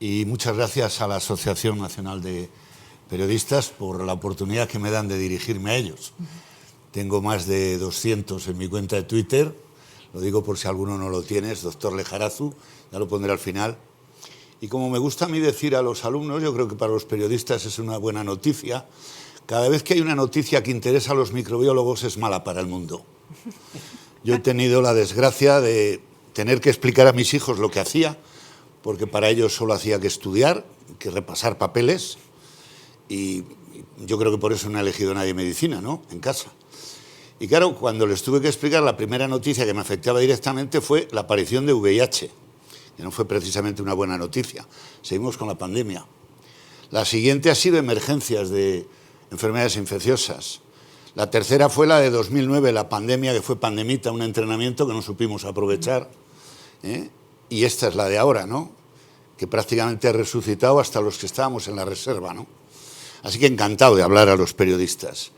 y muchas gracias a la Asociación Nacional de Periodistas por la oportunidad que me dan de dirigirme a ellos. Tengo más de 200 en mi cuenta de Twitter, lo digo por si alguno no lo tiene, es Dr. Lejarazu, ya lo pondré al final. Y como me gusta a mí decir a los alumnos, yo creo que para los periodistas es una buena noticia. Cada vez que hay una noticia que interesa a los microbiólogos es mala para el mundo. Yo he tenido la desgracia de tener que explicar a mis hijos lo que hacía, porque para ellos solo hacía que estudiar, que repasar papeles, y yo creo que por eso no ha elegido nadie medicina, ¿no?, en casa. Y claro, cuando les tuve que explicar, la primera noticia que me afectaba directamente fue la aparición de VIH, que no fue precisamente una buena noticia. Seguimos con la pandemia. La siguiente ha sido emergencias de enfermedades infecciosas. La tercera fue la de 2009, la pandemia, que fue pandemita, un entrenamiento que no supimos aprovechar. Y esta es la de ahora, ¿no?, que prácticamente ha resucitado hasta los que estábamos en la reserva, ¿no? Así que encantado de hablar a los periodistas.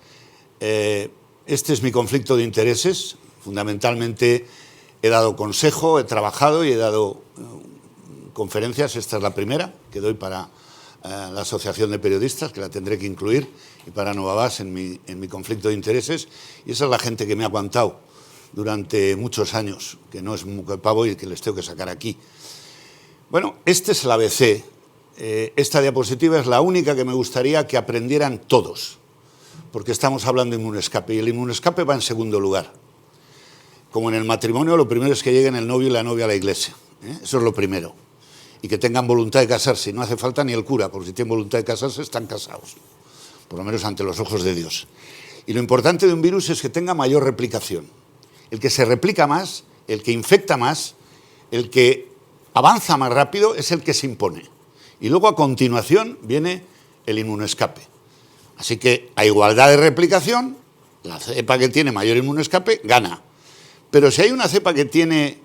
Este es mi conflicto de intereses. Fundamentalmente he dado consejo, he trabajado y he dado conferencias. Esta es la primera que doy para la Asociación de Periodistas, que la tendré que incluir, y para Novabas en mi conflicto de intereses. Y esa es la gente que me ha aguantado durante muchos años, que no es un pavo y que les tengo que sacar aquí. Bueno, este es el ABC. Esta diapositiva es la única que me gustaría que aprendieran todos, porque estamos hablando de inmunoescape, y el inmunoescape va en segundo lugar. Como en el matrimonio, lo primero es que lleguen el novio y la novia a la iglesia. Eso es lo primero. Y que tengan voluntad de casarse. Y no hace falta ni el cura, porque si tienen voluntad de casarse, están casados. Por lo menos ante los ojos de Dios. Y lo importante de un virus es que tenga mayor replicación. El que se replica más, el que infecta más, el que avanza más rápido, es el que se impone. Y luego, a continuación, viene el inmunoescape. Así que, a igualdad de replicación, la cepa que tiene mayor inmunoescape gana. Pero si hay una cepa que tiene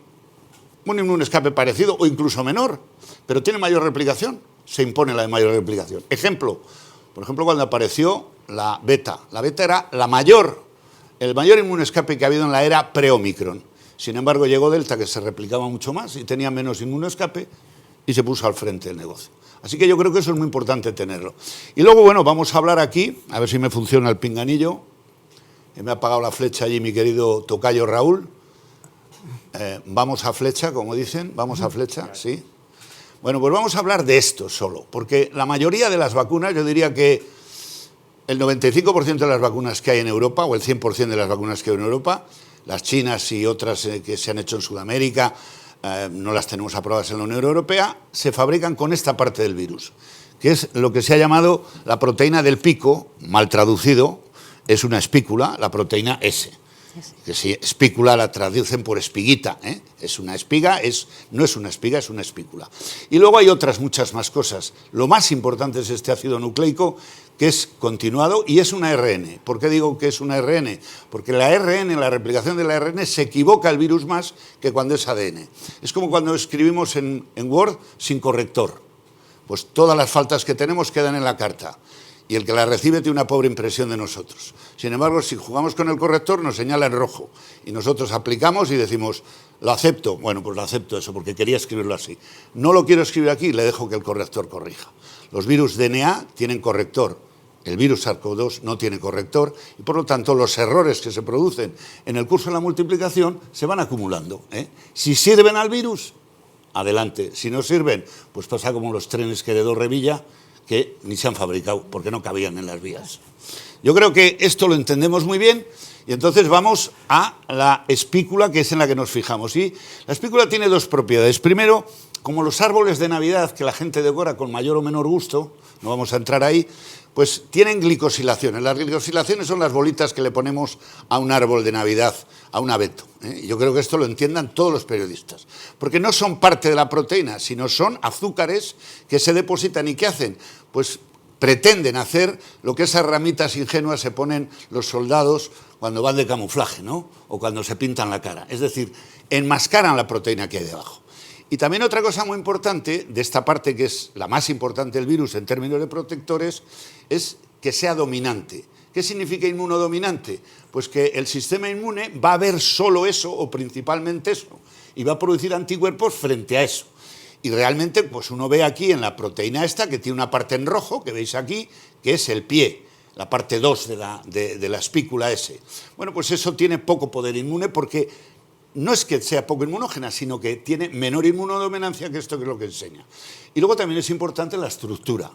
un inmunoescape parecido o incluso menor, pero tiene mayor replicación, se impone la de mayor replicación. Ejemplo, por ejemplo, cuando apareció la beta. La beta era el mayor inmunoescape que ha habido en la era pre-Omicron. Sin embargo, llegó Delta, que se replicaba mucho más y tenía menos inmunoescape, y se puso al frente del negocio. Así que yo creo que eso es muy importante tenerlo. Y luego, bueno, vamos a hablar aquí, a ver si me funciona el pinganillo. Me ha apagado la flecha allí mi querido tocayo Raúl. Vamos a flecha, como dicen, vamos a flecha, sí. Bueno, pues vamos a hablar de esto solo, porque la mayoría de las vacunas, yo diría que el 95% de las vacunas que hay en Europa, o el 100% de las vacunas que hay en Europa, las chinas y otras que se han hecho en Sudamérica, no las tenemos aprobadas en la Unión Europea, se fabrican con esta parte del virus, que es lo que se ha llamado la proteína del pico, mal traducido, es una espícula, la proteína S. Que si espícula la traducen por espiguita, es una espiga, no es una espiga, es una espícula. Y luego hay otras muchas más cosas. Lo más importante es este ácido nucleico, que es continuado y es un ARN. ¿Por qué digo que es un ARN? Porque la ARN, la replicación del ARN, se equivoca el virus más que cuando es ADN. Es como cuando escribimos en Word sin corrector. Pues todas las faltas que tenemos quedan en la carta. Y el que la recibe tiene una pobre impresión de nosotros. Sin embargo, si jugamos con el corrector, nos señala en rojo. Y nosotros aplicamos y decimos, lo acepto. Bueno, pues lo acepto eso, porque quería escribirlo así. No lo quiero escribir aquí, le dejo que el corrector corrija. Los virus DNA tienen corrector. El virus SARS-CoV-2 no tiene corrector. Y por lo tanto, los errores que se producen en el curso de la multiplicación se van acumulando. Si sirven al virus, adelante. Si no sirven, pues pasa como los trenes que heredó Revilla, que ni se han fabricado porque no cabían en las vías. Yo creo que esto lo entendemos muy bien y entonces vamos a la espícula, que es en la que nos fijamos. Y la espícula tiene dos propiedades. Primero, como los árboles de Navidad que la gente decora con mayor o menor gusto, no vamos a entrar ahí, pues tienen glicosilaciones. Las glicosilaciones son las bolitas que le ponemos a un árbol de Navidad, a un abeto. Yo creo que esto lo entiendan todos los periodistas, porque no son parte de la proteína, sino son azúcares que se depositan. ¿Y qué hacen? Pues pretenden hacer lo que esas ramitas ingenuas se ponen los soldados cuando van de camuflaje, ¿no? O cuando se pintan la cara. Es decir, enmascaran la proteína que hay debajo. Y también otra cosa muy importante de esta parte, que es la más importante del virus en términos de protectores, es que sea dominante. ¿Qué significa inmunodominante? Pues que el sistema inmune va a ver solo eso, o principalmente eso, y va a producir anticuerpos frente a eso. Y realmente, pues uno ve aquí en la proteína esta, que tiene una parte en rojo, que veis aquí, que es el pie, la parte 2 de la espícula S. Bueno, pues eso tiene poco poder inmune porque no es que sea poco inmunógena, sino que tiene menor inmunodominancia que esto, que es lo que enseña. Y luego también es importante la estructura.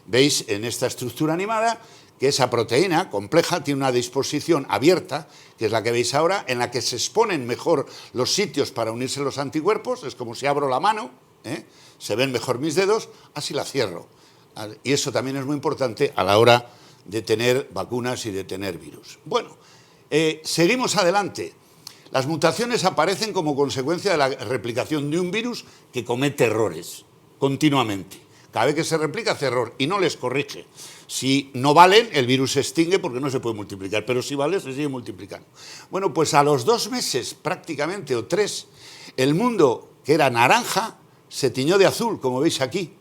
Veis en esta estructura animada que esa proteína compleja tiene una disposición abierta, que es la que veis ahora, en la que se exponen mejor los sitios para unirse los anticuerpos. Es como si abro la mano, se ven mejor mis dedos, así la cierro. Y eso también es muy importante a la hora de tener vacunas y de tener virus. Bueno, seguimos adelante. Las mutaciones aparecen como consecuencia de la replicación de un virus que comete errores continuamente. Cada vez que se replica hace error y no les corrige. Si no valen, el virus se extingue porque no se puede multiplicar, pero si vale, se sigue multiplicando. Bueno, pues a los 2 meses prácticamente, o 3, el mundo, que era naranja, se tiñó de azul, como veis aquí.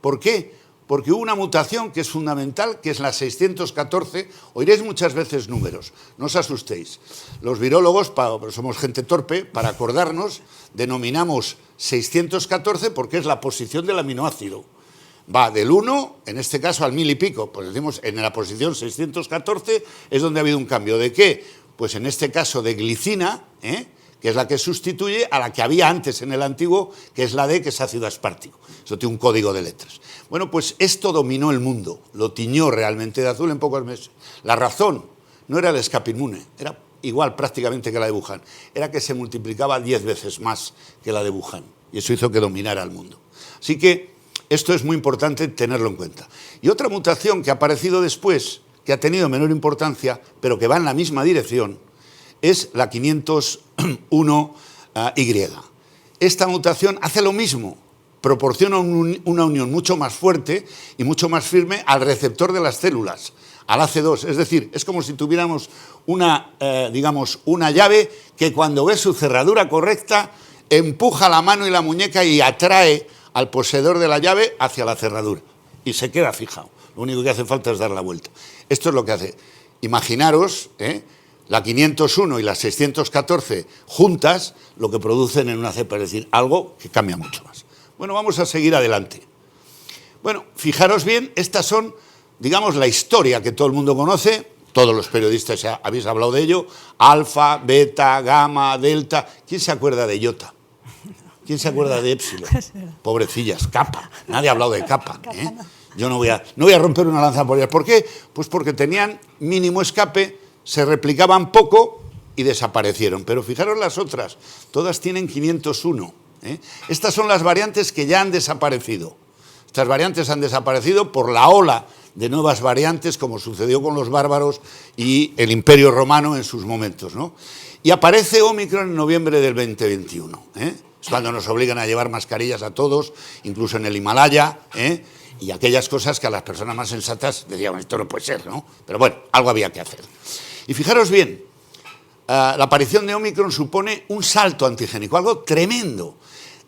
¿Por qué? Porque hubo una mutación que es fundamental, que es la 614. Oiréis muchas veces números, no os asustéis. Los virólogos, somos gente torpe, para acordarnos, denominamos 614 porque es la posición del aminoácido. Va del 1, en este caso al 1000 y pico, pues decimos en la posición 614 es donde ha habido un cambio. ¿De qué? Pues en este caso de glicina, que es la que sustituye a la que había antes en el antiguo, que es la D, que es ácido aspartico. Eso tiene un código de letras. Bueno, pues esto dominó el mundo, lo tiñó realmente de azul en pocos meses. La razón no era el escape inmune, era igual prácticamente que la de Wuhan, era que se multiplicaba 10 veces más que la de Wuhan, y eso hizo que dominara el mundo. Así que esto es muy importante tenerlo en cuenta. Y otra mutación que ha aparecido después, que ha tenido menor importancia, pero que va en la misma dirección, es la 501Y. Esta mutación hace lo mismo, proporciona una unión mucho más fuerte y mucho más firme al receptor de las células, al AC2. Es decir, es como si tuviéramos una llave que cuando ve su cerradura correcta empuja la mano y la muñeca y atrae al poseedor de la llave hacia la cerradura y se queda fijado. Lo único que hace falta es dar la vuelta. Esto es lo que hace. Imaginaros, la 501 y la 614 juntas, lo que producen en una cepa, es decir, algo que cambia mucho más. Bueno, vamos a seguir adelante. Bueno, fijaros bien, estas son, digamos, la historia que todo el mundo conoce, todos los periodistas habéis hablado de ello, alfa, beta, gamma, delta. ¿Quién se acuerda de iota? ¿Quién se acuerda de épsilon? Pobrecillas, kappa. Nadie ha hablado de kappa. Yo no voy a romper una lanza por ellas. ¿Por qué? Pues porque tenían mínimo escape, se replicaban poco y desaparecieron. Pero fijaros las otras, todas tienen 501. Estas son las variantes que ya han desaparecido. Estas variantes han desaparecido por la ola de nuevas variantes, como sucedió con los bárbaros y el Imperio Romano en sus momentos, ¿no? Y aparece Ómicron en noviembre del 2021. Es cuando nos obligan a llevar mascarillas a todos, incluso en el Himalaya, y aquellas cosas que a las personas más sensatas decían, esto no puede ser, ¿no? Pero bueno, algo había que hacer. Y fijaros bien, la aparición de Ómicron supone un salto antigénico, algo tremendo.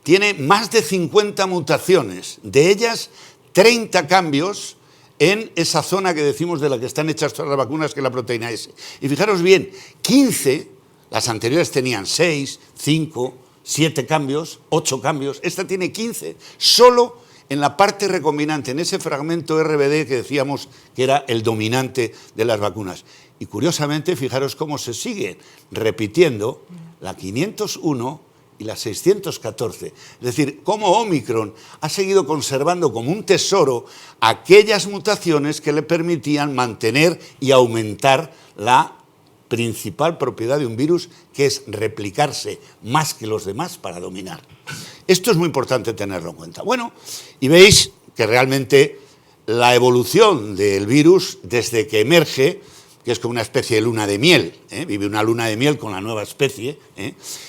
Tiene más de 50 mutaciones, de ellas 30 cambios en esa zona que decimos de la que están hechas todas las vacunas, que es la proteína S. Y fijaros bien, 15, las anteriores tenían 6, 5, 7 cambios, 8 cambios, esta tiene 15, solo en la parte recombinante, en ese fragmento RBD que decíamos que era el dominante de las vacunas. Y curiosamente, fijaros cómo se sigue repitiendo la 501 y la 614. Es decir, cómo Ómicron ha seguido conservando como un tesoro aquellas mutaciones que le permitían mantener y aumentar la principal propiedad de un virus, que es replicarse más que los demás para dominar. Esto es muy importante tenerlo en cuenta. Bueno, y veis que realmente la evolución del virus desde que emerge, que es como una especie de luna de miel, vive una luna de miel con la nueva especie,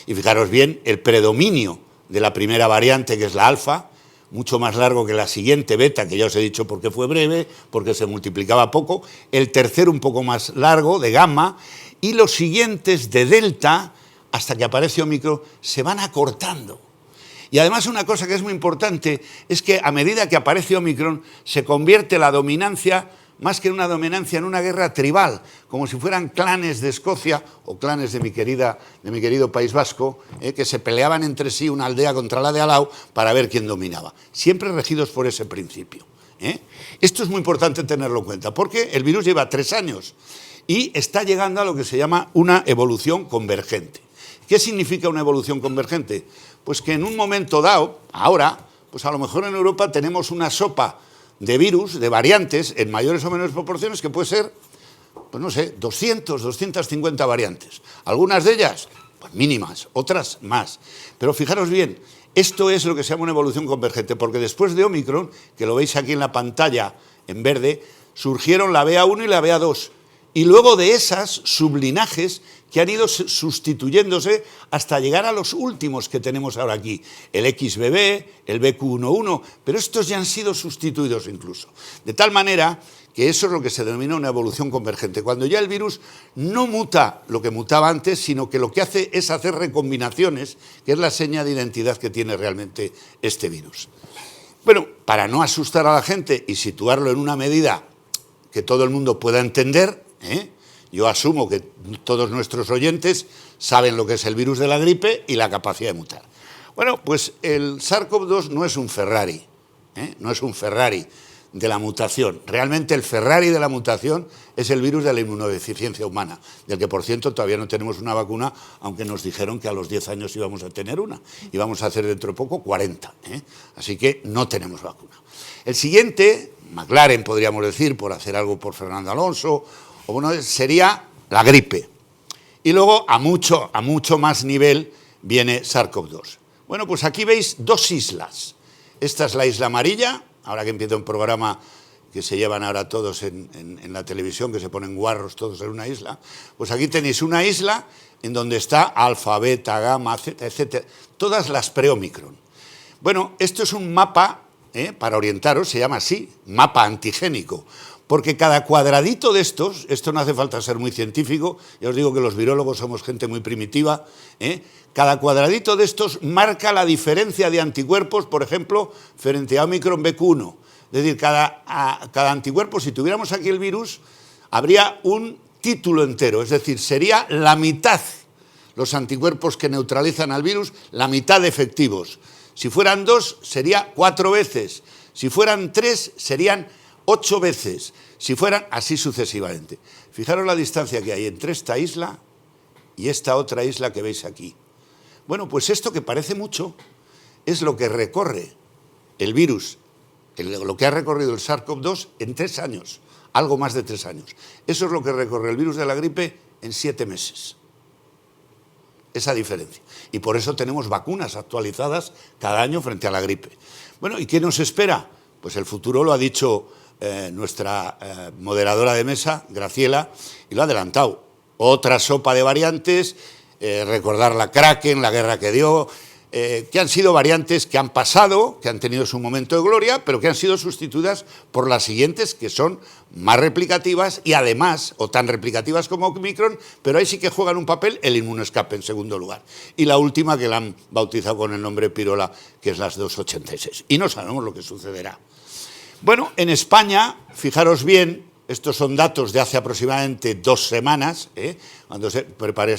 y fijaros bien, el predominio de la primera variante, que es la alfa, mucho más largo que la siguiente, beta, que ya os he dicho porque fue breve, porque se multiplicaba poco, el tercero un poco más largo, de gamma, y los siguientes de delta, hasta que aparece Ómicron, se van acortando. Y además una cosa que es muy importante es que a medida que aparece Ómicron se convierte la dominancia más que una dominancia, en una guerra tribal, como si fueran clanes de Escocia o clanes de mi querido País Vasco, que se peleaban entre sí una aldea contra la de al lado para ver quién dominaba, siempre regidos por ese principio. Esto es muy importante tenerlo en cuenta, porque el virus lleva 3 años y está llegando a lo que se llama una evolución convergente. ¿Qué significa una evolución convergente? Pues que en un momento dado, ahora, pues a lo mejor en Europa tenemos una sopa de virus, de variantes, en mayores o menores proporciones, que puede ser, pues no sé, 200, 250 variantes. Algunas de ellas, pues mínimas, otras más. Pero fijaros bien, esto es lo que se llama una evolución convergente, porque después de Omicron, que lo veis aquí en la pantalla en verde, surgieron la BA1 y la BA2. Y luego de esas sublinajes que han ido sustituyéndose hasta llegar a los últimos que tenemos ahora aquí, el XBB, el BQ11, pero estos ya han sido sustituidos incluso. De tal manera que eso es lo que se denomina una evolución convergente, cuando ya el virus no muta lo que mutaba antes, sino que lo que hace es hacer recombinaciones, que es la seña de identidad que tiene realmente este virus. Bueno, para no asustar a la gente y situarlo en una medida que todo el mundo pueda entender, yo asumo que todos nuestros oyentes saben lo que es el virus de la gripe y la capacidad de mutar. Bueno, pues el SARS-CoV-2 no es un Ferrari, no es un Ferrari de la mutación. Realmente el Ferrari de la mutación es el virus de la inmunodeficiencia humana, del que, por cierto, todavía no tenemos una vacuna, aunque nos dijeron que a los 10 años íbamos a tener una, y vamos a hacer dentro de poco 40. Así que no tenemos vacuna. El siguiente, McLaren podríamos decir, por hacer algo por Fernando Alonso, o bueno, sería la gripe. Y luego a mucho más nivel viene SARS-CoV-2. Bueno, pues aquí veis 2 islas. Esta es la isla amarilla, ahora que empieza un programa que se llevan ahora todos en la televisión, que se ponen guarros todos en una isla. Pues aquí tenéis una isla en donde está alfa, beta, gamma, zeta, etcétera, todas las pre-Omicron. Bueno, esto es un mapa, para orientaros, se llama así, mapa antigénico. Porque cada cuadradito de estos, esto no hace falta ser muy científico, ya os digo que los virólogos somos gente muy primitiva, cada cuadradito de estos marca la diferencia de anticuerpos, por ejemplo, frente a Omicron BQ1. Es decir, cada anticuerpo, si tuviéramos aquí el virus, habría un título entero, es decir, sería la mitad los anticuerpos que neutralizan al virus, la mitad de efectivos. Si fueran 2, sería 4 veces. Si fueran 3, serían 8 veces, si fueran así sucesivamente. Fijaros la distancia que hay entre esta isla y esta otra isla que veis aquí. Bueno, pues esto que parece mucho es lo que recorre el virus, lo que ha recorrido el SARS-CoV-2 en 3 años, algo más de 3 años. Eso es lo que recorre el virus de la gripe en 7 meses. Esa diferencia. Y por eso tenemos vacunas actualizadas cada año frente a la gripe. Bueno, ¿y qué nos espera? Pues el futuro lo ha dicho nuestra moderadora de mesa, Graciela, y lo ha adelantado. Otra sopa de variantes, recordar la Kraken, la guerra que dio, que han sido variantes que han pasado, que han tenido su momento de gloria, pero que han sido sustituidas por las siguientes, que son más replicativas y además, o tan replicativas como Omicron, pero ahí sí que juegan un papel el inmunoescape en segundo lugar. Y la última, que la han bautizado con el nombre Pirola, que es las 286. Y no sabemos lo que sucederá. Bueno, en España, fijaros bien, estos son datos de hace aproximadamente 2 semanas, cuando se preparé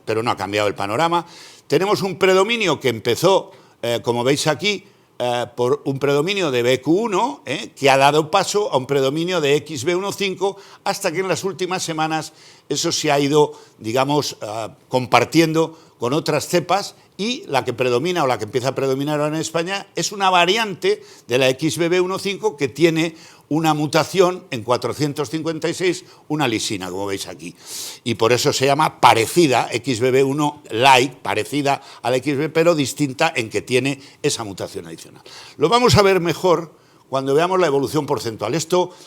pero no ha cambiado el panorama. Tenemos un predominio que empezó, como veis aquí, por un predominio de BQ1, que ha dado paso a un predominio de XB15, hasta que en las últimas semanas eso se ha ido, digamos, compartiendo con otras cepas, y la que predomina o la que empieza a predominar ahora en España es una variante de la XBB15 que tiene una mutación en 456, una lisina, como veis aquí. Y por eso se llama parecida, XBB1 light, parecida al XBB, pero distinta en que tiene esa mutación adicional. Lo vamos a ver mejor cuando veamos la evolución porcentual.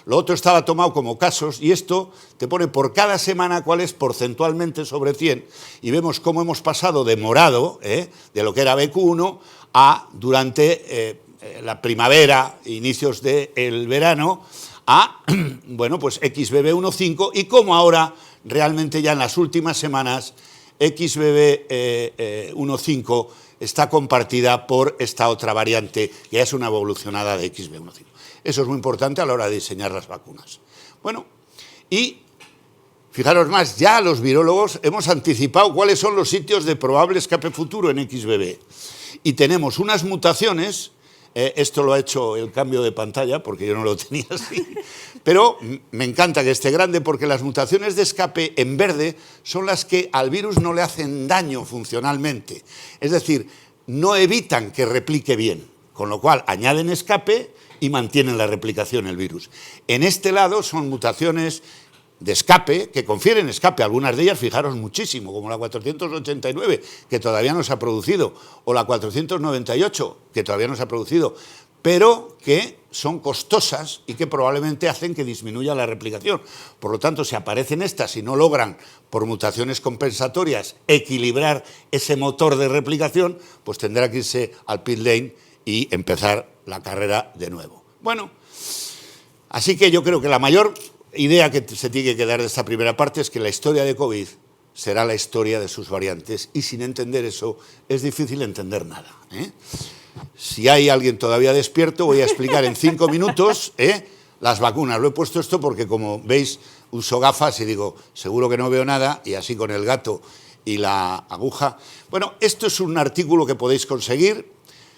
Lo otro estaba tomado como casos, y esto te pone por cada semana cuál es porcentualmente sobre 100, y vemos cómo hemos pasado de morado, de lo que era BQ1, a durante la primavera, inicios del verano, a bueno, pues XBB15, y cómo ahora realmente ya en las últimas semanas XBB15 está compartida por esta otra variante, que ya es una evolucionada de XB1.5. Eso es muy importante a la hora de diseñar las vacunas. Bueno, y fijaros más, ya los virólogos hemos anticipado cuáles son los sitios de probable escape futuro en XBB. Y tenemos unas mutaciones, esto lo ha hecho el cambio de pantalla, porque yo no lo tenía así, pero me encanta que esté grande, porque las mutaciones de escape en verde son las que al virus no le hacen daño funcionalmente. Es decir, no evitan que replique bien, con lo cual añaden escape y mantienen la replicación el virus. En este lado son mutaciones de escape, que confieren escape, algunas de ellas, fijaros muchísimo, como la 489, que todavía no se ha producido, o la 498, que todavía no se ha producido, pero que son costosas y que probablemente hacen que disminuya la replicación. Por lo tanto, si aparecen estas y no logran, por mutaciones compensatorias, equilibrar ese motor de replicación, pues tendrá que irse al pit lane y empezar la carrera de nuevo. Bueno, así que yo creo que la mayor idea que se tiene que quedar de esta primera parte es que la historia de COVID será la historia de sus variantes, y sin entender eso es difícil entender nada, ¿eh? Si hay alguien todavía despierto, voy a explicar en 5 minutos las vacunas. Lo he puesto esto porque, como veis, uso gafas y digo, seguro que no veo nada, y así con el gato y la aguja. Bueno, esto es un artículo que podéis conseguir,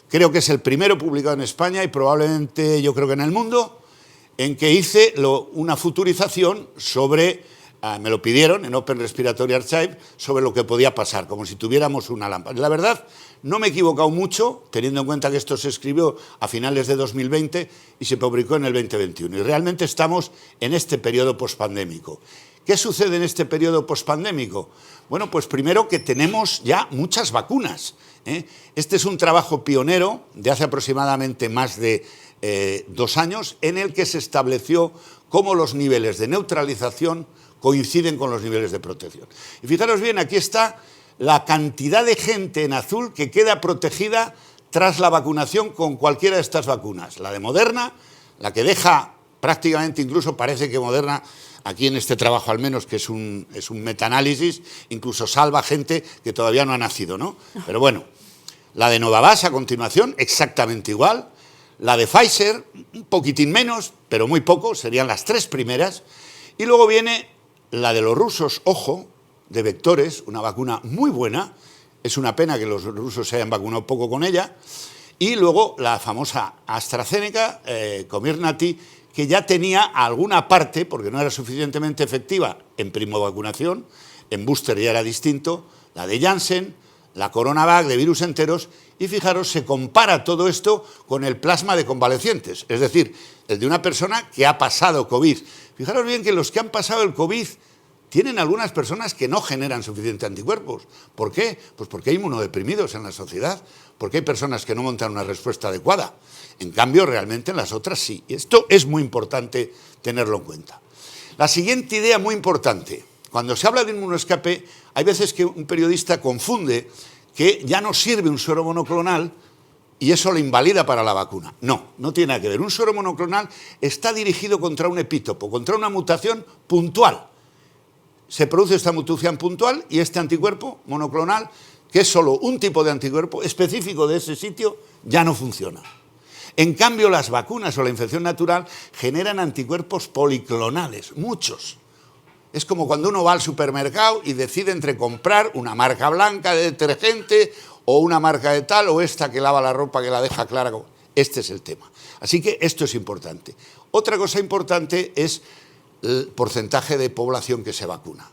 creo que es el primero publicado en España y probablemente yo creo que en el mundo, en que hice una futurización sobre, me lo pidieron en Open Respiratory Archive, sobre lo que podía pasar, como si tuviéramos una lámpara. La verdad, no me he equivocado mucho, teniendo en cuenta que esto se escribió a finales de 2020 y se publicó en el 2021. Y realmente estamos en este periodo pospandémico. ¿Qué sucede en este periodo pospandémico? Bueno, pues primero que tenemos ya muchas vacunas, ¿eh? Este es un trabajo pionero de hace aproximadamente más de 2 años, en el que se estableció cómo los niveles de neutralización coinciden con los niveles de protección. Y fijaros bien, aquí está la cantidad de gente en azul que queda protegida tras la vacunación con cualquiera de estas vacunas. La de Moderna, la que deja prácticamente, incluso parece que Moderna, aquí en este trabajo al menos, que es un metaanálisis, incluso salva gente que todavía no ha nacido, ¿no? Pero bueno, la de Novavax a continuación, exactamente igual. La de Pfizer, un poquitín menos, pero muy poco, serían las 3 primeras. Y luego viene la de los rusos, ojo, de vectores, una vacuna muy buena. Es una pena que los rusos se hayan vacunado poco con ella. Y luego la famosa AstraZeneca, Comirnaty, que ya tenía alguna parte, porque no era suficientemente efectiva en primovacunación, en booster ya era distinto, la de Janssen, la CoronaVac de virus enteros, y fijaros, se compara todo esto con el plasma de convalecientes, es decir, el de una persona que ha pasado COVID. Fijaros bien que los que han pasado el COVID tienen algunas personas que no generan suficientes anticuerpos. ¿Por qué? Pues porque hay inmunodeprimidos en la sociedad, porque hay personas que no montan una respuesta adecuada. En cambio, realmente en las otras sí. Y esto es muy importante tenerlo en cuenta. La siguiente idea muy importante. Cuando se habla de inmunoescape, hay veces que un periodista confunde que ya no sirve un suero monoclonal y eso lo invalida para la vacuna. No, no tiene nada que ver. Un suero monoclonal está dirigido contra un epítopo, contra una mutación puntual. Se produce esta mutación puntual y este anticuerpo monoclonal, que es solo un tipo de anticuerpo específico de ese sitio, ya no funciona. En cambio, las vacunas o la infección natural generan anticuerpos policlonales, muchos. Es como cuando uno va al supermercado y decide entre comprar una marca blanca de detergente o una marca de tal, o esta que lava la ropa que la deja clara. Este es el tema. Así que esto es importante. Otra cosa importante es el porcentaje de población que se vacuna.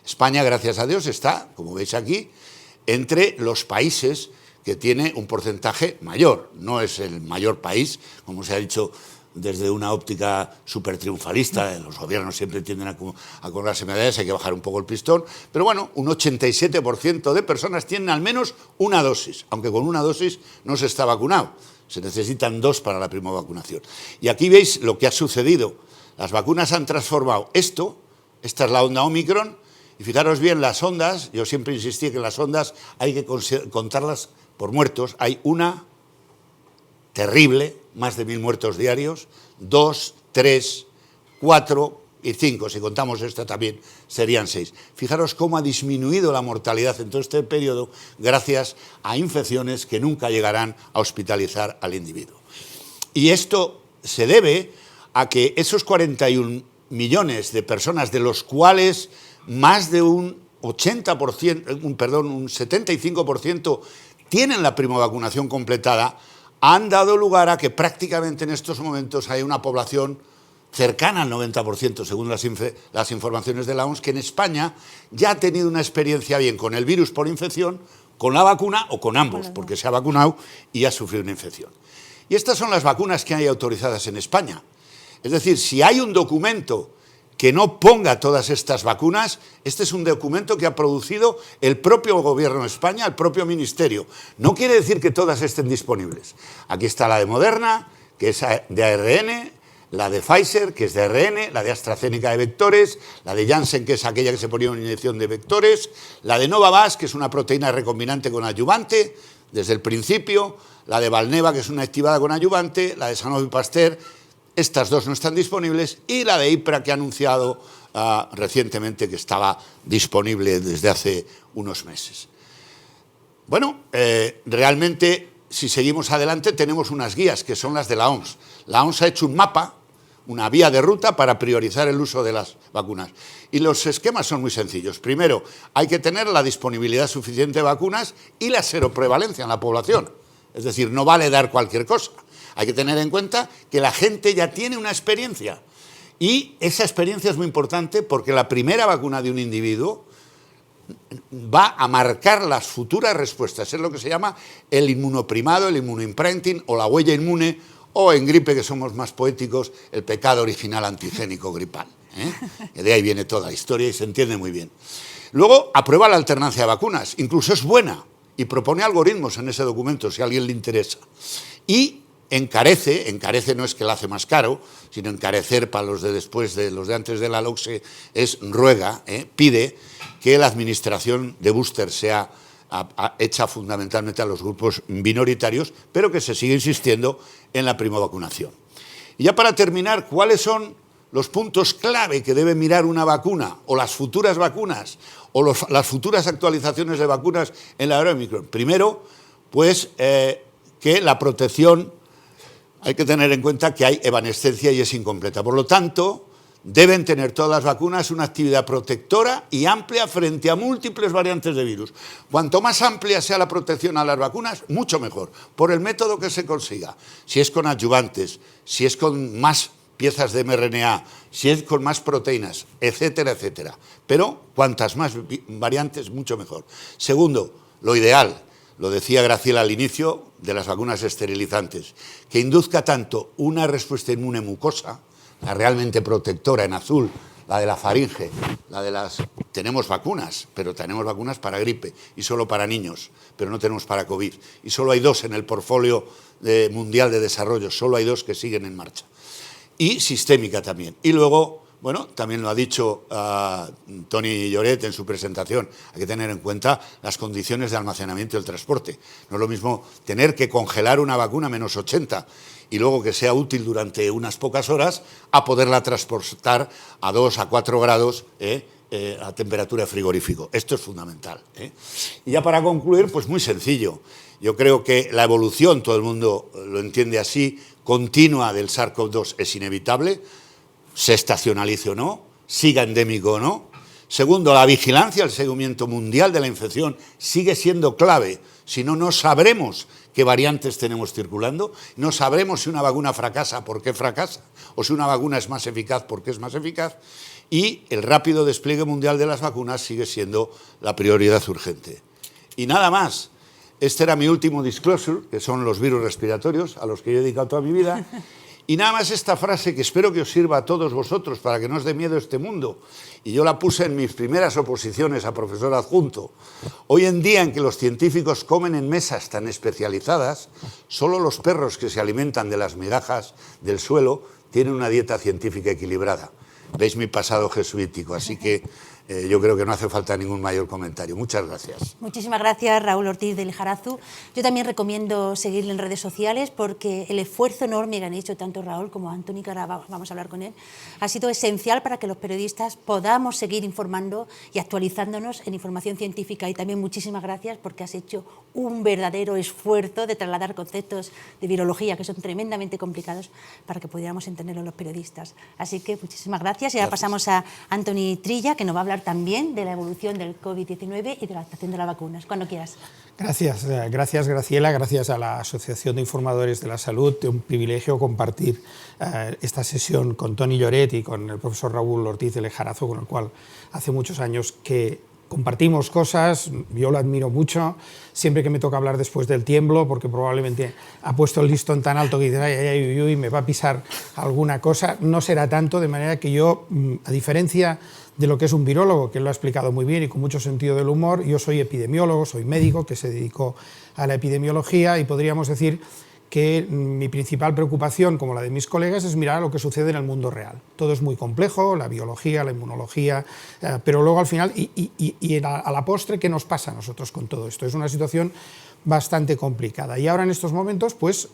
España, gracias a Dios, está, como veis aquí, entre los países que tiene un porcentaje mayor. No es el mayor país, como se ha dicho desde una óptica súper triunfalista, los gobiernos siempre tienden a colgarse medallas, hay que bajar un poco el pistón, pero bueno, un 87% de personas tienen al menos una dosis, aunque con una dosis no se está vacunado, se necesitan 2 para la primera vacunación. Y aquí veis lo que ha sucedido, las vacunas han transformado esto, esta es la onda Omicron, y fijaros bien las ondas, yo siempre insistí que las ondas hay que contarlas por muertos, hay una terrible, más de 1000 muertos diarios, 2, 3, 4, y 5, si contamos esta también serían 6. Fijaros cómo ha disminuido la mortalidad en todo este periodo gracias a infecciones que nunca llegarán a hospitalizar al individuo. Y esto se debe a que esos 41 millones de personas, de los cuales más de un 75% tienen la primovacunación completada, han dado lugar a que prácticamente en estos momentos hay una población cercana al 90%, según las informaciones de la OMS, que en España ya ha tenido una experiencia bien con el virus por infección, con la vacuna o con ambos, porque se ha vacunado y ha sufrido una infección. Y estas son las vacunas que hay autorizadas en España. Es decir, si hay un documento que no ponga todas estas vacunas, este es un documento que ha producido el propio Gobierno de España, el propio Ministerio. No quiere decir que todas estén disponibles. Aquí está la de Moderna, que es de ARN, la de Pfizer, que es de ARN, la de AstraZeneca de vectores, la de Janssen, que es aquella que se ponía una inyección de vectores, la de Novavax, que es una proteína recombinante con adyuvante, desde el principio, la de Valneva, que es una activada con adyuvante, la de Sanofi Pasteur. Estas dos no están disponibles, y la de IPRA, que ha anunciado recientemente que estaba disponible desde hace unos meses. Bueno, realmente, si seguimos adelante, tenemos unas guías que son las de la OMS. La OMS ha hecho un mapa, una vía de ruta para priorizar el uso de las vacunas. Y los esquemas son muy sencillos. Primero, hay que tener la disponibilidad suficiente de vacunas y la seroprevalencia en la población. Es decir, no vale dar cualquier cosa. Hay que tener en cuenta que la gente ya tiene una experiencia, y esa experiencia es muy importante porque la primera vacuna de un individuo va a marcar las futuras respuestas. Es lo que se llama el inmunoprimado, el inmunoimprinting o la huella inmune, o en gripe, que somos más poéticos, el pecado original antigénico gripal. De ahí viene toda la historia y se entiende muy bien. Luego, aprueba la alternancia de vacunas, incluso es buena, y propone algoritmos en ese documento si a alguien le interesa. Y encarece no es que la hace más caro, sino encarecer para los de después de los de antes de la LOCSE es ruega, pide que la administración de booster sea hecha fundamentalmente a los grupos minoritarios, pero que se sigue insistiendo en la primovacunación. Y ya para terminar, ¿cuáles son los puntos clave que debe mirar una vacuna, o las futuras vacunas, o las futuras actualizaciones de vacunas en la era Omicron? Primero, pues que la protección, hay que tener en cuenta que hay evanescencia y es incompleta. Por lo tanto, deben tener todas las vacunas una actividad protectora y amplia frente a múltiples variantes de virus. Cuanto más amplia sea la protección a las vacunas, mucho mejor, por el método que se consiga. Si es con adyuvantes, si es con más piezas de mRNA, si es con más proteínas, etcétera, etcétera. Pero cuantas más variantes, mucho mejor. Segundo, lo ideal, lo decía Graciela al inicio, de las vacunas esterilizantes, que induzca tanto una respuesta inmune mucosa, la realmente protectora en azul, la de la faringe, la de las... Tenemos vacunas, pero tenemos vacunas para gripe y solo para niños, pero no tenemos para COVID. Y solo hay 2 en el portfolio mundial de desarrollo, solo hay 2 que siguen en marcha. Y sistémica también. Y luego, bueno, también lo ha dicho Toni Lloret en su presentación, hay que tener en cuenta las condiciones de almacenamiento y el transporte. No es lo mismo tener que congelar una vacuna a menos 80 y luego que sea útil durante unas pocas horas, a poderla transportar a 2 a 4 grados a temperatura de frigorífico. Esto es fundamental. Y ya para concluir, pues muy sencillo. Yo creo que la evolución, todo el mundo lo entiende así, continua del SARS-CoV-2 es inevitable, se estacionalice o no, siga endémico o no. Segundo, la vigilancia, el seguimiento mundial de la infección sigue siendo clave, si no, no sabremos qué variantes tenemos circulando, no sabremos si una vacuna fracasa, por qué fracasa, o si una vacuna es más eficaz, por qué es más eficaz, y el rápido despliegue mundial de las vacunas sigue siendo la prioridad urgente. Y nada más. Este era mi último disclosure, que son los virus respiratorios, a los que yo he dedicado toda mi vida. Y nada más esta frase que espero que os sirva a todos vosotros para que no os dé miedo este mundo. Y yo la puse en mis primeras oposiciones a profesor adjunto. Hoy en día, en que los científicos comen en mesas tan especializadas, solo los perros que se alimentan de las migajas del suelo tienen una dieta científica equilibrada. Veis mi pasado jesuítico, así que yo creo que no hace falta ningún mayor comentario. Muchas gracias. Muchísimas gracias, Raúl Ortiz de Lejarazu. Yo también recomiendo seguirle en redes sociales porque el esfuerzo enorme que han hecho tanto Raúl como Antoni, que ahora vamos a hablar con él, ha sido esencial para que los periodistas podamos seguir informando y actualizándonos en información científica. Y también muchísimas gracias porque has hecho un verdadero esfuerzo de trasladar conceptos de virología que son tremendamente complicados para que pudiéramos entenderlo los periodistas. Así que muchísimas gracias. Y ahora pasamos a Antoni Trilla, que nos va a hablar también de la evolución del COVID-19 y de la adaptación de las vacunas. Cuando quieras. Gracias, gracias Graciela, gracias a la Asociación de Informadores de la Salud. Es un privilegio compartir esta sesión con Toni Lloret y con el profesor Raúl Ortiz de Lejarazu, con el cual hace muchos años que compartimos cosas. Yo lo admiro mucho. Siempre que me toca hablar después del tiemblo, porque probablemente ha puesto el listón tan alto que dice, ay, ay, ay, uy, me va a pisar alguna cosa. No será tanto, de manera que yo, a diferencia de lo que es un virólogo, que lo ha explicado muy bien y con mucho sentido del humor, yo soy epidemiólogo, soy médico que se dedicó a la epidemiología, y podríamos decir que mi principal preocupación, como la de mis colegas, es mirar a lo que sucede en el mundo real. Todo es muy complejo, la biología, la inmunología, pero luego al final, a la postre, ¿qué nos pasa a nosotros con todo esto? Es una situación bastante complicada. Y ahora en estos momentos, pues,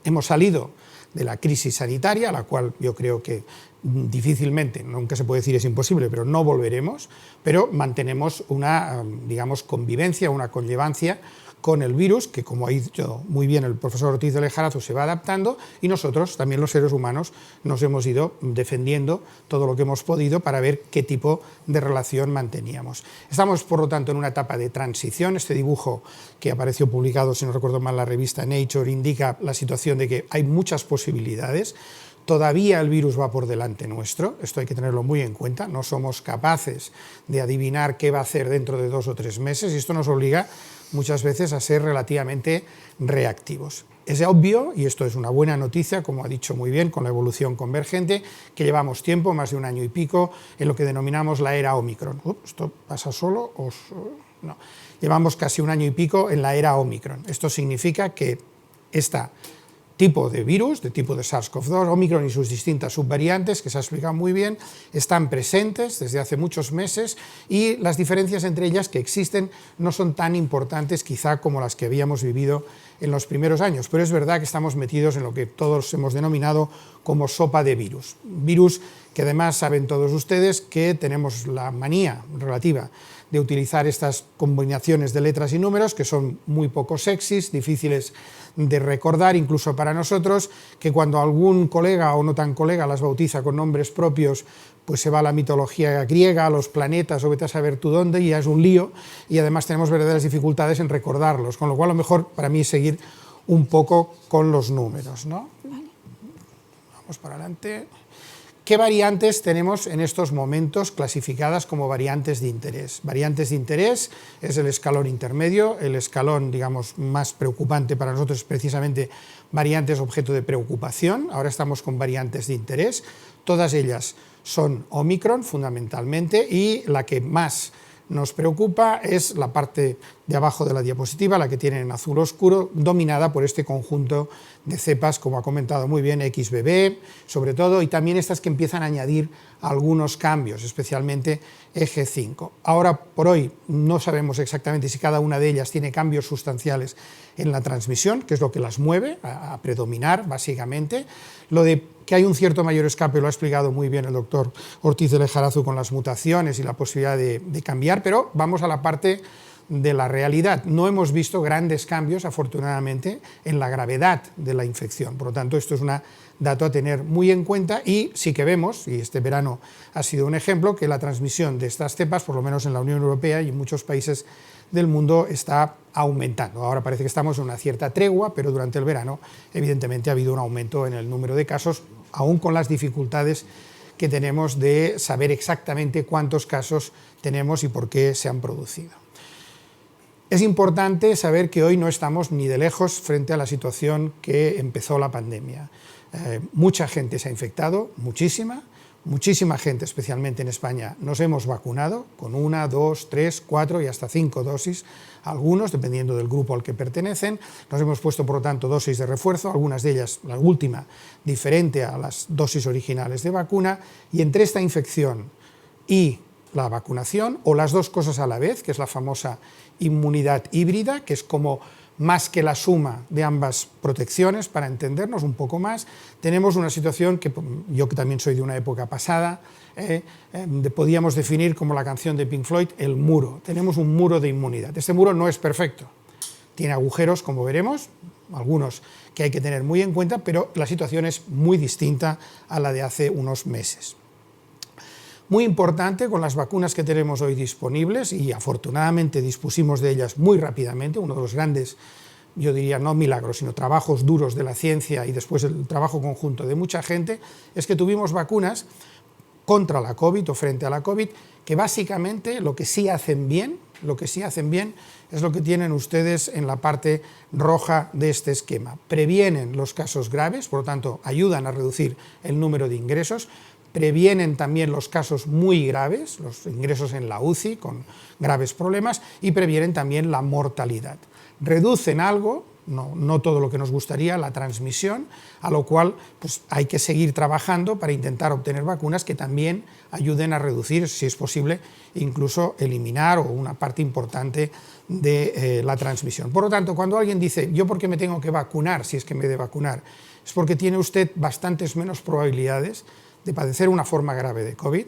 hemos salido de la crisis sanitaria, a la cual yo creo que difícilmente, nunca se puede decir es imposible, pero no volveremos, pero mantenemos una, digamos, convivencia, una conllevancia con el virus, que como ha dicho muy bien el profesor Ortiz de Lejarazu, se va adaptando, y nosotros, también los seres humanos, nos hemos ido defendiendo todo lo que hemos podido para ver qué tipo de relación manteníamos. Estamos, por lo tanto, en una etapa de transición. Este dibujo, que apareció publicado, si no recuerdo mal, en la revista Nature, indica la situación de que hay muchas posibilidades. Todavía el virus va por delante nuestro, esto hay que tenerlo muy en cuenta, no somos capaces de adivinar qué va a hacer dentro de 2 o 3 meses, y esto nos obliga muchas veces a ser relativamente reactivos. Es obvio, y esto es una buena noticia, como ha dicho muy bien, con la evolución convergente, que llevamos tiempo, más de 1 año y pico, en lo que denominamos la era Omicron. ¿Esto pasa solo? No. Llevamos casi 1 año y pico en la era Omicron. Esto significa que esta tipo de virus, de tipo de SARS-CoV-2, Omicron y sus distintas subvariantes, que se ha explicado muy bien, están presentes desde hace muchos meses, y las diferencias entre ellas que existen no son tan importantes quizá como las que habíamos vivido en los primeros años, pero es verdad que estamos metidos en lo que todos hemos denominado como sopa de virus. Virus que además saben todos ustedes que tenemos la manía relativa de utilizar estas combinaciones de letras y números que son muy poco sexys, difíciles de recordar incluso para nosotros, que cuando algún colega o no tan colega las bautiza con nombres propios, pues se va a la mitología griega, a los planetas, o vete a saber tú dónde, y ya es un lío, y además tenemos verdaderas dificultades en recordarlos, con lo cual lo mejor para mí es seguir un poco con los números, ¿no? Vamos para adelante. ¿Qué variantes tenemos en estos momentos clasificadas como variantes de interés? Variantes de interés es el escalón intermedio, el escalón, digamos, más preocupante para nosotros es precisamente variantes objeto de preocupación. Ahora estamos con variantes de interés, todas ellas son Omicron fundamentalmente, y la que más nos preocupa es la parte de abajo de la diapositiva, la que tiene en azul oscuro, dominada por este conjunto de cepas, como ha comentado muy bien, XBB, sobre todo, y también estas que empiezan a añadir algunos cambios, especialmente eje 5. Ahora por hoy no sabemos exactamente si cada una de ellas tiene cambios sustanciales en la transmisión, que es lo que las mueve a predominar básicamente. Lo de que hay un cierto mayor escape lo ha explicado muy bien el doctor Ortiz de Lejarazu con las mutaciones y la posibilidad de cambiar, pero vamos a la parte de la realidad. No hemos visto grandes cambios, afortunadamente, en la gravedad de la infección. Por lo tanto, esto es un dato a tener muy en cuenta, y sí que vemos, y este verano ha sido un ejemplo, que la transmisión de estas cepas, por lo menos en la Unión Europea y en muchos países del mundo, está aumentando. Ahora parece que estamos en una cierta tregua, pero durante el verano, evidentemente, ha habido un aumento en el número de casos, aún con las dificultades que tenemos de saber exactamente cuántos casos tenemos y por qué se han producido. Es importante saber que hoy no estamos ni de lejos frente a la situación que empezó la pandemia. Mucha gente se ha infectado, muchísima gente, especialmente en España, nos hemos vacunado con 1, 2, 3, 4 y hasta 5 dosis, algunos, dependiendo del grupo al que pertenecen. Nos hemos puesto, por lo tanto, dosis de refuerzo, algunas de ellas, la última, diferente a las dosis originales de vacuna, y entre esta infección y la vacunación, o las dos cosas a la vez, que es la famosa inmunidad híbrida, que es como más que la suma de ambas protecciones, para entendernos un poco más. Tenemos una situación que yo, que también soy de una época pasada, podíamos definir como la canción de Pink Floyd, el muro. Tenemos un muro de inmunidad. Este muro no es perfecto, tiene agujeros, como veremos, algunos que hay que tener muy en cuenta, pero la situación es muy distinta a la de hace unos meses. Muy importante, con las vacunas que tenemos hoy disponibles, y afortunadamente dispusimos de ellas muy rápidamente, uno de los grandes, yo diría no milagros, sino trabajos duros de la ciencia y después el trabajo conjunto de mucha gente, es que tuvimos vacunas contra la COVID o frente a la COVID, que básicamente lo que sí hacen bien es lo que tienen ustedes en la parte roja de este esquema. Previenen los casos graves, por lo tanto ayudan a reducir el número de ingresos, previenen también los casos muy graves, los ingresos en la UCI con graves problemas, y previenen también la mortalidad. Reducen algo, no todo lo que nos gustaría, la transmisión, a lo cual pues, hay que seguir trabajando para intentar obtener vacunas que también ayuden a reducir, si es posible, incluso eliminar o una parte importante de la transmisión. Por lo tanto, cuando alguien dice, ¿yo por qué me tengo que vacunar si es que me he de vacunar? Es porque tiene usted bastantes menos probabilidades de padecer una forma grave de COVID,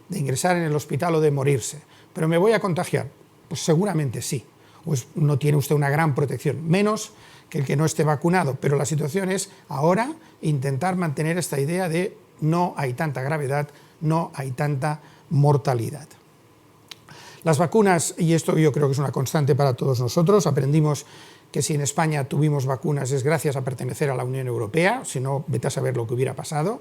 de ingresar en el hospital o de morirse. ¿Pero me voy a contagiar? Pues seguramente sí. Pues no tiene usted una gran protección, menos que el que no esté vacunado, pero la situación es ahora intentar mantener esta idea de no hay tanta gravedad, no hay tanta mortalidad. Las vacunas, y esto yo creo que es una constante para todos nosotros, aprendimos que si en España tuvimos vacunas es gracias a pertenecer a la Unión Europea, si no, vete a saber lo que hubiera pasado,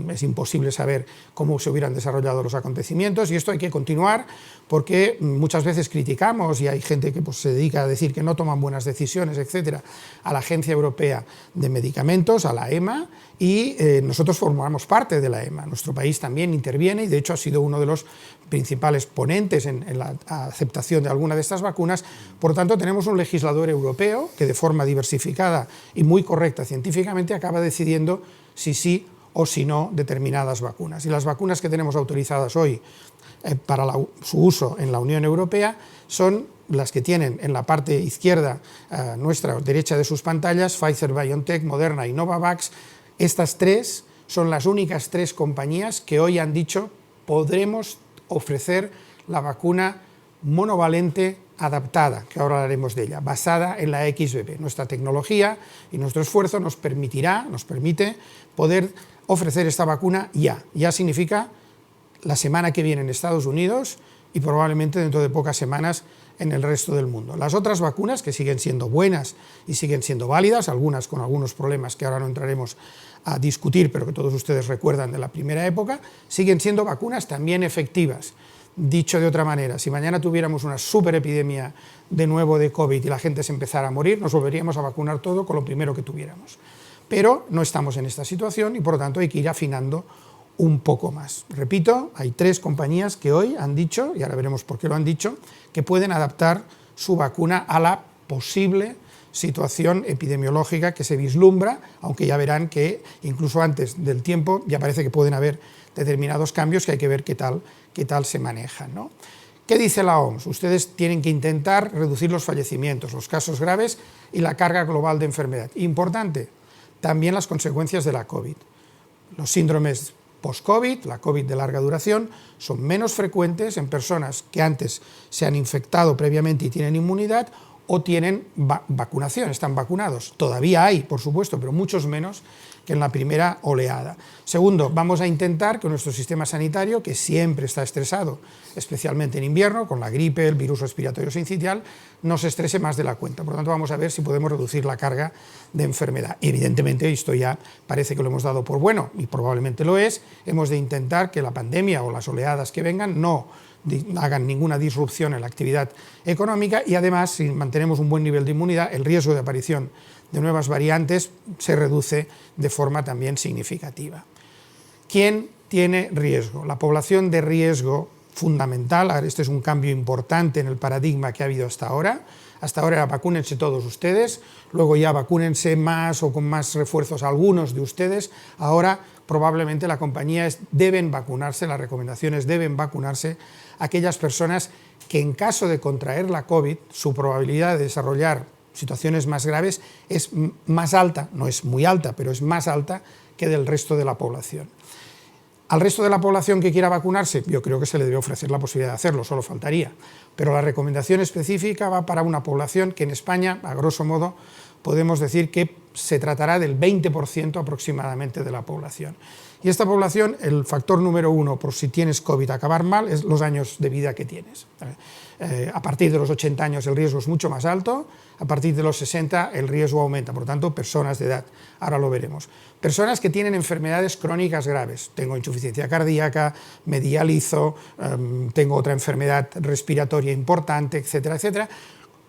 es imposible saber cómo se hubieran desarrollado los acontecimientos, y esto hay que continuar porque muchas veces criticamos, y hay gente que pues, se dedica a decir que no toman buenas decisiones, etcétera, a la Agencia Europea de Medicamentos, a la EMA, y nosotros formamos parte de la EMA. Nuestro país también interviene y de hecho ha sido uno de los principales ponentes en la aceptación de alguna de estas vacunas. Por lo tanto, tenemos un legislador europeo que de forma diversificada y muy correcta científicamente acaba decidiendo si sí o si no determinadas vacunas. Y las vacunas que tenemos autorizadas hoy para su uso en la Unión Europea son las que tienen en la parte izquierda, nuestra derecha de sus pantallas, Pfizer, BioNTech, Moderna y Novavax. Estas tres son las únicas tres compañías que hoy han dicho podremos ofrecer la vacuna monovalente adaptada, que ahora hablaremos de ella, basada en la XBB. Nuestra tecnología y nuestro esfuerzo nos permite poder ofrecer esta vacuna ya. Ya significa la semana que viene en Estados Unidos y probablemente dentro de pocas semanas en el resto del mundo. Las otras vacunas, que siguen siendo buenas y siguen siendo válidas, algunas con algunos problemas que ahora no entraremos a discutir, pero que todos ustedes recuerdan de la primera época, siguen siendo vacunas también efectivas. Dicho de otra manera, si mañana tuviéramos una superepidemia de nuevo de COVID y la gente se empezara a morir, nos volveríamos a vacunar todo con lo primero que tuviéramos. Pero no estamos en esta situación y por lo tanto hay que ir afinando un poco más. Repito, hay tres compañías que hoy han dicho, y ahora veremos por qué lo han dicho, que pueden adaptar su vacuna a la posible situación epidemiológica que se vislumbra, aunque ya verán que incluso antes del tiempo ya parece que pueden haber determinados cambios que hay que ver qué tal se manejan, ¿no? ¿Qué dice la OMS? Ustedes tienen que intentar reducir los fallecimientos, los casos graves y la carga global de enfermedad. Importante, también las consecuencias de la COVID. Los síndromes post-COVID, la COVID de larga duración, son menos frecuentes en personas que antes se han infectado previamente y tienen inmunidad o tienen vacunación, están vacunados. Todavía hay, por supuesto, pero muchos menos que en la primera oleada. Segundo, vamos a intentar que nuestro sistema sanitario, que siempre está estresado, especialmente en invierno, con la gripe, el virus respiratorio sincitial, no se estrese más de la cuenta. Por lo tanto, vamos a ver si podemos reducir la carga de enfermedad. Y evidentemente, esto ya parece que lo hemos dado por bueno, y probablemente lo es, hemos de intentar que la pandemia o las oleadas que vengan no hagan ninguna disrupción en la actividad económica y además, si mantenemos un buen nivel de inmunidad, el riesgo de aparición de nuevas variantes se reduce de forma también significativa. ¿Quién tiene riesgo? La población de riesgo fundamental, este es un cambio importante en el paradigma que ha habido hasta ahora, Hasta ahora era vacúnense todos ustedes, luego ya vacúnense más o con más refuerzos algunos de ustedes. Ahora probablemente la compañía deben vacunarse, las recomendaciones deben vacunarse aquellas personas que en caso de contraer la COVID, su probabilidad de desarrollar situaciones más graves es más alta, no es muy alta, pero es más alta que del resto de la población. Al resto de la población que quiera vacunarse, yo creo que se le debe ofrecer la posibilidad de hacerlo, solo faltaría. Pero la recomendación específica va para una población que en España, a grosso modo, podemos decir que se tratará del 20% aproximadamente de la población. Y esta población, el factor número 1 por si tienes COVID acabar mal, es los años de vida que tienes. A partir de los 80 años el riesgo es mucho más alto, a partir de los 60 el riesgo aumenta, por lo tanto, personas de edad, ahora lo veremos. Personas que tienen enfermedades crónicas graves, tengo insuficiencia cardíaca, me dializo, tengo otra enfermedad respiratoria importante, etcétera, etcétera.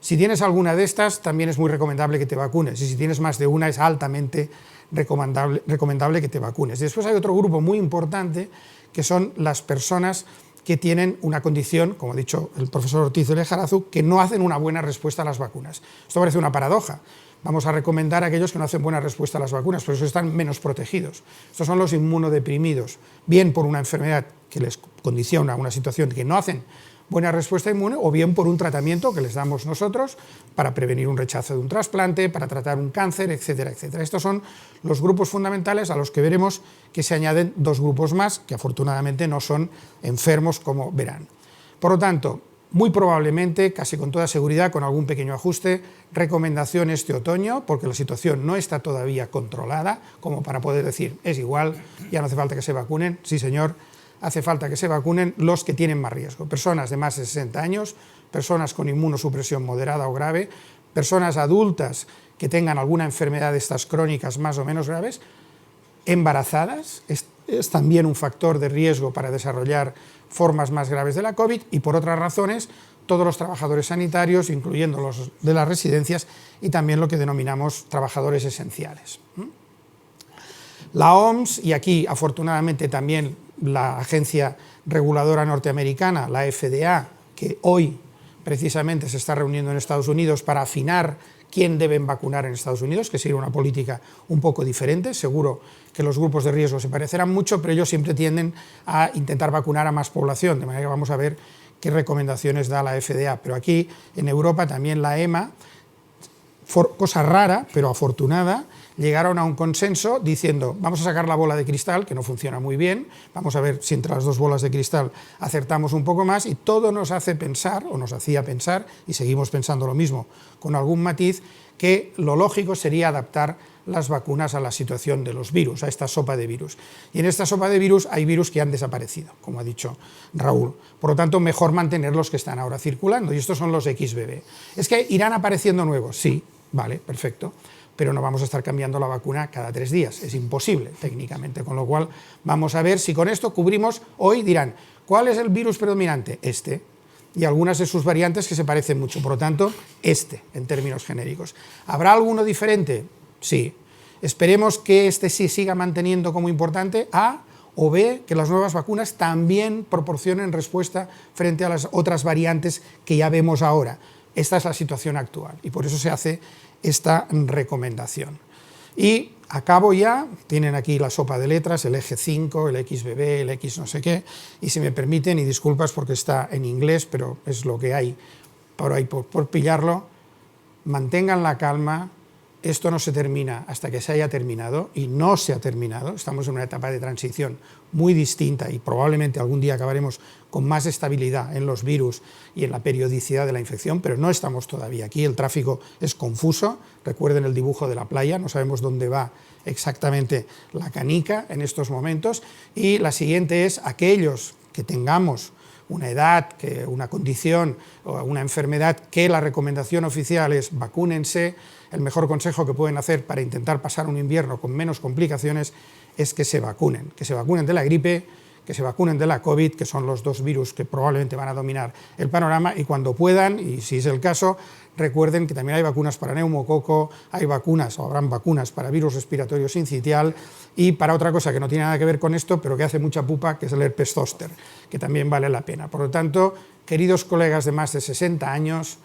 Si tienes alguna de estas, también es muy recomendable que te vacunes, y si tienes más de una, es altamente recomendable que te vacunes. Después hay otro grupo muy importante, que son las personas que tienen una condición, como ha dicho el profesor Ortiz de Lejarazu, que no hacen una buena respuesta a las vacunas. Esto parece una paradoja. Vamos a recomendar a aquellos que no hacen buena respuesta a las vacunas, por eso están menos protegidos. Estos son los inmunodeprimidos, bien por una enfermedad que les condiciona una situación que no hacen buena respuesta inmune, o bien por un tratamiento que les damos nosotros para prevenir un rechazo de un trasplante, para tratar un cáncer, etcétera, etcétera. Estos son los grupos fundamentales a los que veremos que se añaden dos grupos más, que afortunadamente no son enfermos, como verán. Por lo tanto, muy probablemente, casi con toda seguridad, con algún pequeño ajuste, recomendación este otoño, porque la situación no está todavía controlada, como para poder decir, es igual, ya no hace falta que se vacunen. Sí, señor, hace falta que se vacunen los que tienen más riesgo, personas de más de 60 años, personas con inmunosupresión moderada o grave, personas adultas que tengan alguna enfermedad de estas crónicas más o menos graves, embarazadas, es también un factor de riesgo para desarrollar formas más graves de la COVID, y por otras razones, todos los trabajadores sanitarios, incluyendo los de las residencias, y también lo que denominamos trabajadores esenciales. La OMS, y aquí afortunadamente también la agencia reguladora norteamericana, la FDA, que hoy precisamente se está reuniendo en Estados Unidos para afinar quién deben vacunar en Estados Unidos, que sería una política un poco diferente. Seguro que los grupos de riesgo se parecerán mucho, pero ellos siempre tienden a intentar vacunar a más población, de manera que vamos a ver qué recomendaciones da la FDA. Pero aquí en Europa también la EMA, cosa rara pero afortunada, llegaron a un consenso diciendo, vamos a sacar la bola de cristal, que no funciona muy bien, vamos a ver si entre las dos bolas de cristal acertamos un poco más, y todo nos hace pensar, o nos hacía pensar, y seguimos pensando lo mismo con algún matiz, que lo lógico sería adaptar las vacunas a la situación de los virus, a esta sopa de virus. Y en esta sopa de virus hay virus que han desaparecido, como ha dicho Raúl. Por lo tanto, mejor mantener los que están ahora circulando, y estos son los XBB. ¿Es que irán apareciendo nuevos? Sí, vale, perfecto, pero no vamos a estar cambiando la vacuna cada 3 días, es imposible técnicamente, con lo cual vamos a ver si con esto cubrimos. Hoy dirán, ¿cuál es el virus predominante? Este, y algunas de sus variantes que se parecen mucho, por lo tanto, este, en términos genéricos. ¿Habrá alguno diferente? Sí. Esperemos que este sí siga manteniendo como importante, A, o B, que las nuevas vacunas también proporcionen respuesta frente a las otras variantes que ya vemos ahora. Esta es la situación actual, y por eso se hace esta recomendación. Y acabo ya, tienen aquí la sopa de letras, el eje 5, el XBB, el X no sé qué, y si me permiten, y disculpas porque está en inglés, pero es lo que hay por ahí por pillarlo, mantengan la calma, esto no se termina hasta que se haya terminado, y no se ha terminado, estamos en una etapa de transición muy distinta, y probablemente algún día acabaremos con más estabilidad en los virus y en la periodicidad de la infección, pero no estamos todavía aquí, el tráfico es confuso, recuerden el dibujo de la playa, no sabemos dónde va exactamente la canica en estos momentos, y la siguiente es aquellos que tengamos una edad, una condición o una enfermedad, que la recomendación oficial es vacúnense. El mejor consejo que pueden hacer para intentar pasar un invierno con menos complicaciones es que se vacunen de la gripe, que se vacunen de la COVID, que son los dos virus que probablemente van a dominar el panorama, y cuando puedan, y si es el caso, recuerden que también hay vacunas para neumococo, hay vacunas, o habrán vacunas para virus respiratorio sincitial, y para otra cosa que no tiene nada que ver con esto, pero que hace mucha pupa, que es el herpes zóster, que también vale la pena. Por lo tanto, queridos colegas de más de 60 años,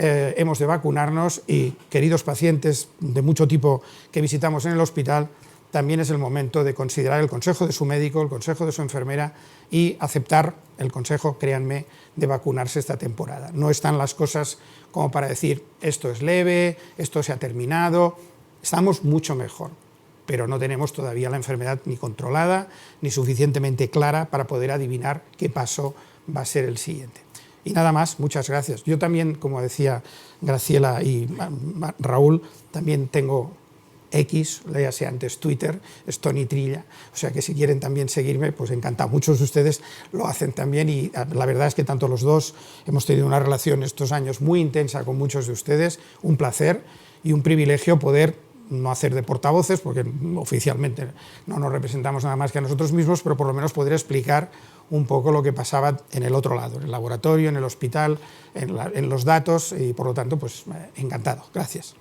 hemos de vacunarnos y, queridos pacientes de mucho tipo que visitamos en el hospital, también es el momento de considerar el consejo de su médico, el consejo de su enfermera y aceptar el consejo, créanme, de vacunarse esta temporada. No están las cosas como para decir esto es leve, esto se ha terminado, estamos mucho mejor, pero no tenemos todavía la enfermedad ni controlada ni suficientemente clara para poder adivinar qué paso va a ser el siguiente. Y nada más, muchas gracias. Yo también, como decía Graciela y Raúl, también tengo X, léase antes Twitter, es Toni Trilla, o sea que si quieren también seguirme, pues encantado. Muchos de ustedes lo hacen también y la verdad es que tanto los dos hemos tenido una relación estos años muy intensa con muchos de ustedes, un placer y un privilegio poder no hacer de portavoces, porque oficialmente no nos representamos nada más que a nosotros mismos, pero por lo menos poder explicar un poco lo que pasaba en el otro lado, en el laboratorio, en el hospital, en los datos y por lo tanto, pues encantado. Gracias.